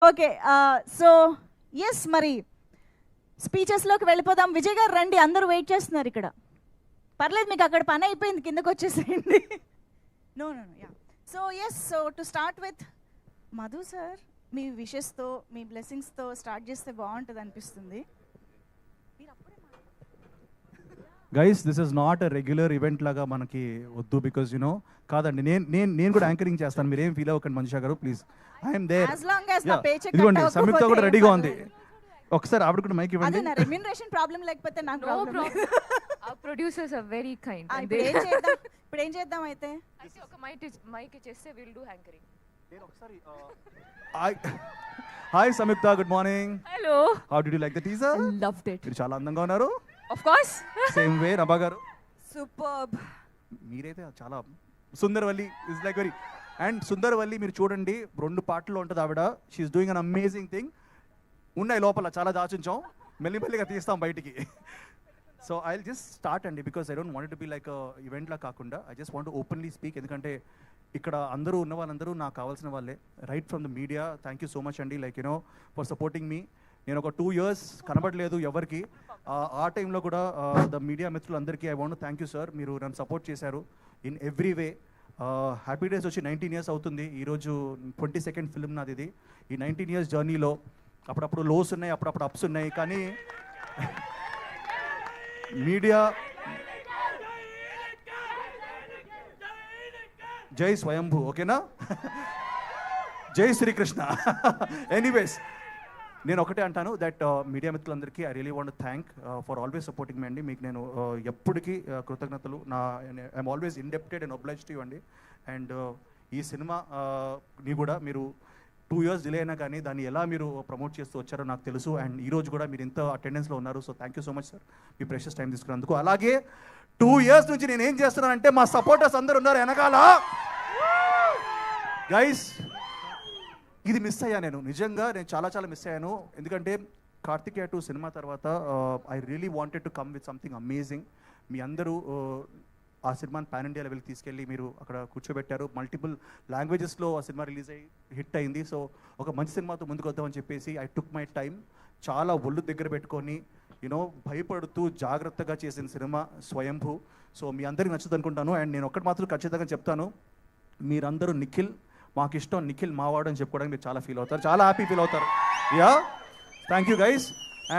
Okay, so yes, మరి స్పీచెస్లోకి వెళ్ళిపోదాం. విజయ్ గారు రండి, అందరూ వెయిట్ చేస్తున్నారు ఇక్కడ. పర్లేదు, మీకు అక్కడ పని అయిపోయింది, కిందకు వచ్చేసేయండి. No no yeah. So yes, so to start with Madhu sir, మీ విషెస్తో మీ బ్లెస్సింగ్స్తో స్టార్ట్ చేస్తే బాగుంటుంది అనిపిస్తుంది. Guys, this is not a regular event లాగా మనకి వద్దు, బికాజ్ యునో కాదండి, నేను కూడా యాంకరింగ్ చేస్తాను, మీరేం ఫీల్ అవ్వకండి మనిషా గారు, please. I'm there. As long as నా paycheck ఇదిగోండి, cut సంయుక్త కూడా అవ్వకపోతే రెడీగా ఉంది. ఒకసారి ఆవిడ కూడా మైక్ అదే ఇవ్వండి. నా రెమ్యూనరేషన్ ప్రాబ్లం లేకపోతే నాకు No problem. problem. Our producers are very kind. and ఇప్పుడు they- ఏం చేద్దాం, ఇప్పుడు ఏం చేద్దాం అయితే? అయితే ఒక మైక్ ఇచ్చేస్తే we'll do anchoring. Hi Samyuktha, good morning. Hello. How did you like the teaser? Loved it. మీరు చాలా అందంగా ఉన్నారు. Of course. Same way Nabha garu, superb. మీరైతే చాలా Sundaravalli is like very. And Sundaravalli మీరు చూడండి, 2 పాటల్లో ఉంటుంది ఆవిడ. She's doing an amazing thing. ఉన్నాయి లోపల, చాలా దాచుంచాం, మెల్లిమెల్లిగా తీస్తాం బయటికి. So I will just start అండి, because I don't want to be like ఈవెంట్లా కాకుండా I just want openly speak. ఎందుకంటే ఇక్కడ అందరూ ఉన్న వాళ్ళందరూ నాకు కావాల్సిన వాళ్ళే, right from the media. Thank you so much అండి, లైక్ యూనో ఫర్ సపోర్టింగ్ మీ. నేను ఒక 2 years కనబడలేదు ఎవరికి. ఆ టైంలో కూడా ద మీడియా మిత్రులందరికీ I want thank you sir. మీరు నన్ను సపోర్ట్ చేశారు in every way. Happy days వచ్చి 19 years అవుతుంది. ఈరోజు 22nd ఫిల్మ్ నాది ఇది. ఈ 19 years జర్నీలో అప్పుడప్పుడు లోస్ ఉన్నాయి, అప్పుడప్పుడు అప్స్ ఉన్నాయి, కానీ మీడియా జై స్వయంభూ, ఓకేనా? జై శ్రీకృష్ణ. ఎనీవేస్, నేను ఒకటే అంటాను దట్ మీడియా మిత్రులందరికీ I really want thank for always supporting మీ అండి. మీకు నేను ఎప్పటికీ కృతజ్ఞతలు. I'm always indebted and oblige to you అండి. అండ్ ఈ సినిమా ని కూడా మీరు 2 years డిలే అయినా కానీ దాన్ని ఎలా మీరు ప్రమోట్ చేస్తూ వచ్చారో నాకు తెలుసు. అండ్ ఈ రోజు కూడా మీరు ఇంత అటెండెన్స్లో ఉన్నారు. So thank you so much sir, me precious time తీసుకున్నందుకు. అలాగే 2 years నుంచి నేను ఏం చేస్తున్నానంటే మా సపోర్టర్స్ అందరు ఉన్నారు వెనకాల. గైస్, ఇది మిస్ అయ్యా నేను, నిజంగా నేను చాలా మిస్ అయ్యాను. ఎందుకంటే కార్తికేయ 2 సినిమా తర్వాత I really wanted to come with something amazing. మీ అందరూ ఆ సినిమాని పాన్ ఇండియా లెవెల్కి తీసుకెళ్ళి మీరు అక్కడ కూర్చోబెట్టారు. మల్టిపుల్ లాంగ్వేజెస్లో ఆ సినిమా రిలీజ్ అయ్యి హిట్ అయింది. సో ఒక మంచి సినిమాతో ముందుకు వద్దామని చెప్పేసి ఐ టుక్ మై టైం. చాలా ఒళ్ళు దగ్గర పెట్టుకొని యూనో భయపడుతూ జాగ్రత్తగా చేసిన సినిమా స్వయంభూ. సో మీ అందరికీ నచ్చుతుంది అనుకుంటాను. అండ్ నేను ఒక్కటి మాత్రం ఖచ్చితంగా చెప్తాను, మీరందరూ నిఖిల్ మాకు ఇష్టం, నిఖిల్ మావాడు అని చెప్పుకోవడానికి మీరు చాలా ఫీల్ అవుతారు, చాలా హ్యాపీ ఫీల్ అవుతారు. Yeah, thank you guys.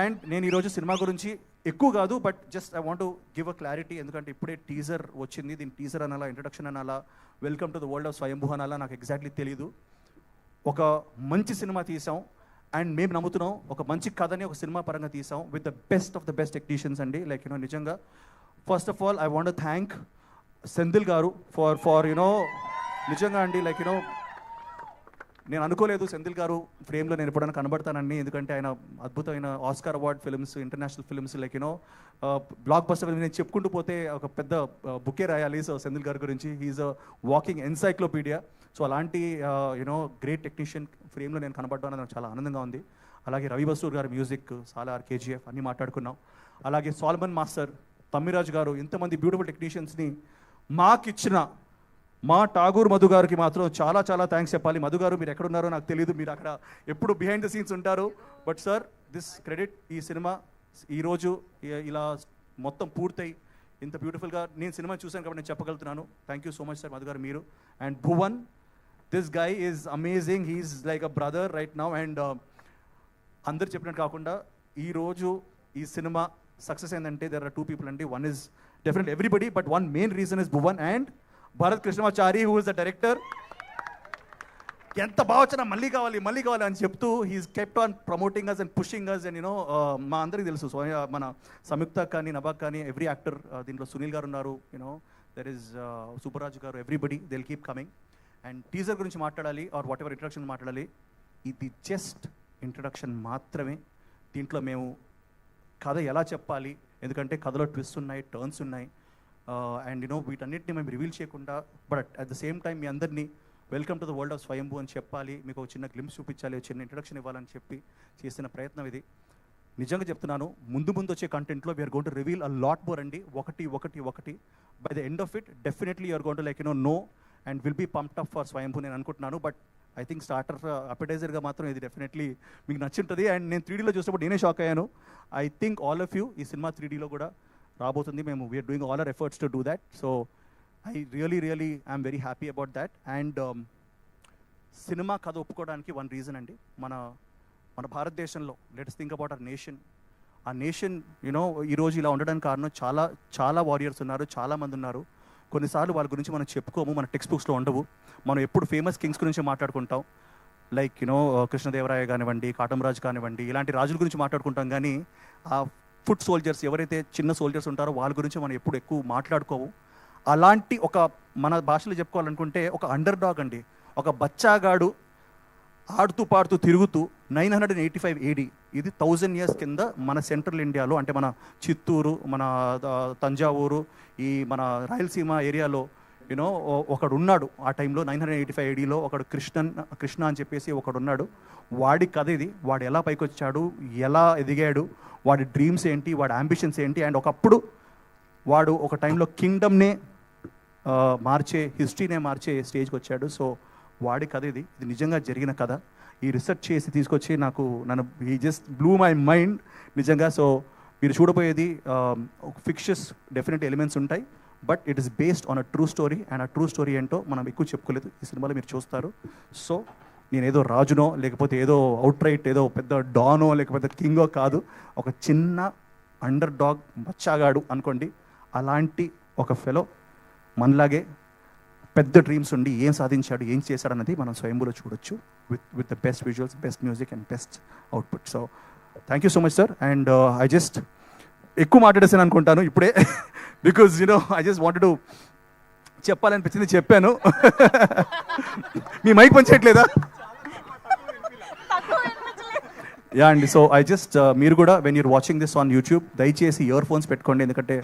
And నేను ఈరోజు సినిమా గురించి ఎక్కువ కాదు, but just I want to give a clarity. ఎందుకంటే ఇప్పుడే టీజర్ వచ్చింది, దీని టీజర్ అనాలా, ఇంట్రడక్షన్ అనాలా, welcome to the world of స్వయంభూ అనాలా, నాకు ఎగ్జాక్ట్లీ తెలీదు. ఒక మంచి సినిమా తీసాం అండ్ మేము నమ్ముతున్నాం, ఒక మంచి కథని ఒక సినిమా పరంగా తీసాం with the best of the best technicians అండి. లైక్ యూనో నిజంగా first of all I want thank Senthil గారు ఫర్ యునో నిజంగా అండి, లైక్ యూనో నేను అనుకోలేదు సెంధిల్ గారు ఫ్రేమ్లో నేను ఎప్పుడైనా కనబడతానండి. ఎందుకంటే ఆయన అద్భుతమైన Oscar award films, international films, like you know block buster film, నేను చెప్పుకుంటూ పోతే ఒక పెద్ద బుకే రాయాలి. సో సెంధిల్ గారి గురించి he's a walking encyclopedia. So అలాంటి యూనో గ్రేట్ టెక్నీషియన్ ఫ్రేమ్లో నేను కనబడడం నాకు చాలా ఆనందంగా ఉంది. అలాగే రవి బసూర్ గారి మ్యూజిక్, సాలార్, కేజీఎఫ్ అన్నీ మాట్లాడుకున్నాం. అలాగే సాల్మన్ మాస్టర్, తమ్మిరాజ్ గారు, ఇంతమంది బ్యూటిఫుల్ టెక్నీషియన్స్ని మాకిచ్చిన మా ఠాగూర్ మధు గారికి మాత్రం చాలా థ్యాంక్స్ చెప్పాలి. మధు గారు మీరు ఎక్కడున్నారో నాకు తెలియదు, మీరు అక్కడ ఎప్పుడు బిహైండ్ ద సీన్స్ ఉంటారు. బట్ సార్, దిస్ క్రెడిట్, ఈ సినిమా ఈరోజు ఇలా మొత్తం పూర్తయి ఇంత బ్యూటిఫుల్గా నేను సినిమా చూశాను కాబట్టి నేను చెప్పగలుగుతున్నాను. Thank you so much sir Madhu garu, మీరు. And Bhuvan, this guy is amazing, he's like a brother right now. And అందరు చెప్పినట్టు కాకుండా ఈరోజు ఈ సినిమా సక్సెస్ ఏంటంటే దెర్ ఆర్ 2 people అండి. One is definitely everybody, but one main reason is Bhuvan and Bharat Krishnamachari, who is the director. ఎంత బాగా వచ్చినా మళ్ళీ కావాలి అని చెప్తూ he's kept on promoting us and pushing us. And you know మా అందరికీ తెలుసు, మన సంయుక్త కానీ నభాక్ కానీ ఎవ్రీ యాక్టర్, దీంట్లో సునీల్ గారు ఉన్నారు, యూనో దెర్ ఇస్ సూపర్రాజు గారు, everybody they will keep coming. And teaser గురించి మాట్లాడాలి ఆర్ వాట్ ఎవర్ ఇంట్రడక్షన్ మాట్లాడాలి, ఇది జస్ట్ ఇంట్రడక్షన్ మాత్రమే. దీంట్లో మేము కథ ఎలా చెప్పాలి, ఎందుకంటే కథలో ట్విస్ట్ ఉన్నాయి, టర్న్స్ ఉన్నాయి, అండ్ యూనో వీటన్నిటిని మేము రివీల్ చేయకుండా, but at the same time మీ అందరినీ welcome to the world of Swayambhu అని చెప్పాలి, మీకు ఒక చిన్న గ్లిమ్స్ చూపించాలి, చిన్న ఇంట్రడక్షన్ ఇవ్వాలని చెప్పి చేసిన ప్రయత్నం ఇది. నిజంగా చెప్తున్నాను, ముందు వచ్చే కంటెంట్లో we're going to reveal a lot more అండి. ఒకటి by the end of it definitely you're going to like know and will be pumped up for Swayambhu నేను అనుకుంటున్నాను. బట్ ఐ థింక్ స్టార్టర్ అపెటైజర్గా మాత్రం ఇది డెఫినెట్లీ మీకు నచ్చుంటుంది. అండ్ నేను 3Dలో చూసినప్పుడు నేనే షాక్ అయ్యాను. I think all of you ఈ సినిమా 3Dలో కూడా రాబోతుంది. మేము we're doing all our efforts to do that. So I really I'm very happy about that. And సినిమా కథ ఒప్పుకోవడానికి వన్ రీజన్ అండి, మన భారతదేశంలో let's think about our nation. ఆ నేషన్ యూనో ఈరోజు ఇలా ఉండడానికి కారణం చాలా చాలా వారియర్స్ ఉన్నారు, చాలామంది ఉన్నారు. కొన్నిసార్లు వాళ్ళ గురించి మనం చెప్పుకోము, మన టెక్స్ట్ బుక్స్లో ఉండవు. మనం ఎప్పుడు ఫేమస్ కింగ్స్ గురించి మాట్లాడుకుంటాం, లైక్ యూనో కృష్ణదేవరాయ కానివ్వండి, కాటమరాజు కానివ్వండి, ఇలాంటి రాజుల గురించి మాట్లాడుకుంటాం. కానీ ఆ ఫుట్ సోల్జర్స్ ఎవరైతే చిన్న సోల్జర్స్ ఉంటారో వాళ్ళ గురించి మనం ఎప్పుడు ఎక్కువ మాట్లాడుకోవు. అలాంటి ఒక మన భాషలో చెప్పుకోవాలనుకుంటే ఒక అండర్ డాగ్ అండి, ఒక బచ్చాగాడు ఆడుతూ పాడుతూ తిరుగుతూ 985 AD, ఇది 1000 years కింద మన సెంట్రల్ ఇండియాలో అంటే మన చిత్తూరు, మన తంజావూరు, ఈ మన రాయలసీమ ఏరియాలో యూనో ఒకడు ఉన్నాడు. ఆ టైంలో 985 ADలో ఒకడు కృష్ణ అని చెప్పేసి ఒకడు ఉన్నాడు. వాడి కథ ఇది. వాడు ఎలా పైకి వచ్చాడు, ఎలా ఎదిగాడు, వాడి డ్రీమ్స్ ఏంటి, వాడి అంబిషన్స్ ఏంటి. అండ్ ఒకప్పుడు వాడు ఒక టైంలో కింగ్డమ్నే మార్చే, హిస్టరీనే మార్చే స్టేజ్కి వచ్చాడు. సో వాడి కథ ఇది నిజంగా జరిగిన కథ. ఈ రీసెర్చ్ చేసి తీసుకొచ్చి నన్ను ఈ జస్ట్ బ్లూ మై మైండ్ నిజంగా. సో మీరు చూడబోయేది ఒక ఫిక్షస్ డెఫినెట్ ఎలిమెంట్స్ ఉంటాయి, but it is based on a true story. And ఆ ట్రూ స్టోరీ ఏంటో మనం ఎక్కువ చెప్పుకోలేదు, ఈ సినిమాలో మీరు చూస్తారు. సో నేను ఏదో రాజునో లేకపోతే ఏదో అవుట్ రైట్ ఏదో పెద్ద డానో లేకపోతే కింగో కాదు, ఒక చిన్న అండర్ డాగ్ బచ్చాగాడు అనుకోండి. అలాంటి ఒక ఫెలో మనలాగే పెద్ద డ్రీమ్స్ ఉండి ఏం సాధించాడు, ఏం చేశాడు అన్నది మనం స్వయంభూలో చూడొచ్చు with the best visuals, best music and best output. So thank you so much sir. And I just ఎక్కువ మాట్లాడేసాను అనుకుంటాను ఇప్పుడే, because I just wanted to చెప్పాలనిపించింది, చెప్పాను. మీ మైక్ పనిచేయట్లేదా? యా అండి. సో ఐ జస్ట్ మీరు కూడా when your watching this on YouTube దయచేసి ఇయర్ ఫోన్స్ పెట్టుకోండి, ఎందుకంటే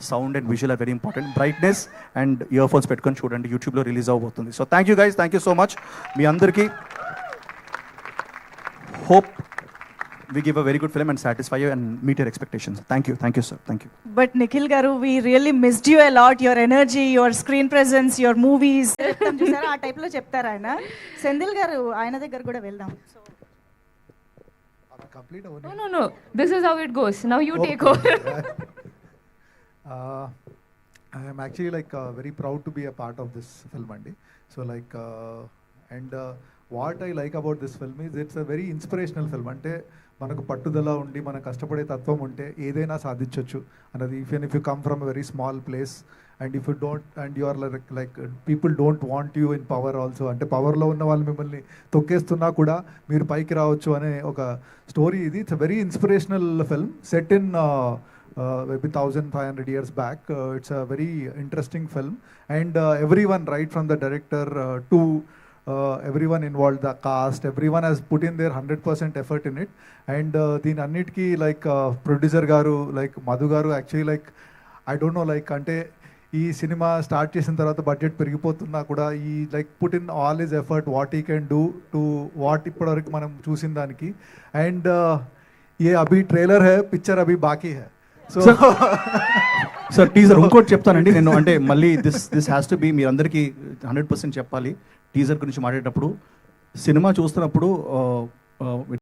sound and visual are very important. Brightness and earphones పెట్టుకొని చూడండి, యూట్యూబ్లో రిలీజ్ అవబోతుంది. So thank you guys, thank you so much. మీ అందరికీ hope we give a very good film and satisfy you and meet your expectations. Thank you sir, thank you. But Nikhil garu, we really missed you a lot. Your energy, your screen presence, your movies. చూసారా ఆ type లో చెప్తారు ఆయన. సెంధిల్ గారు ఆయన దగ్గర కూడా వెళ్దాం. So complete No. This is how it goes. Now you take over. I am actually very proud to be a part of this film, Andy. So what I like about this film is it's a very inspirational film. అంటే మనకు పట్టుదల ఉండి మన కష్టపడే తత్వం ఉంటే ఏదైనా సాధించవచ్చు అన్నది. if you come from a very small place and if you don't and you are like people don't want you in power also, అంటే పవర్లో ఉన్న వాళ్ళు మిమ్మల్ని తొక్కేస్తున్నా కూడా మీరు పైకి రావచ్చు అనే ఒక స్టోరీ ఇది. It's a very inspirational film set in maybe 1500 years back. It's a very interesting film and everyone right from the director to everyone involved, the cast, everyone has put in their 100% effort in it. And దీని అన్నిటికీ producer గారు మధు గారు actually I don't know అంటే ఈ cinema start చేసిన తర్వాత budget పెరిగిపోతున్నా కూడా he put in all his effort what he can do to what ఇప్పటివరకు మనం చూసిన దానికి. అండ్ ఏ అభి ట్రైలర్ హై, పిక్చర్ అభి బాకీ హై. సో సార్ టీజర్ ఇంకోటి చెప్తానండి నేను, అంటే మళ్ళీ దిస్ హ్యాస్ టు బి మీ అందరికీ 100% చెప్పాలి. టీజర్ గురించి మాట్లాడేటప్పుడు సినిమా చూస్తున్నప్పుడు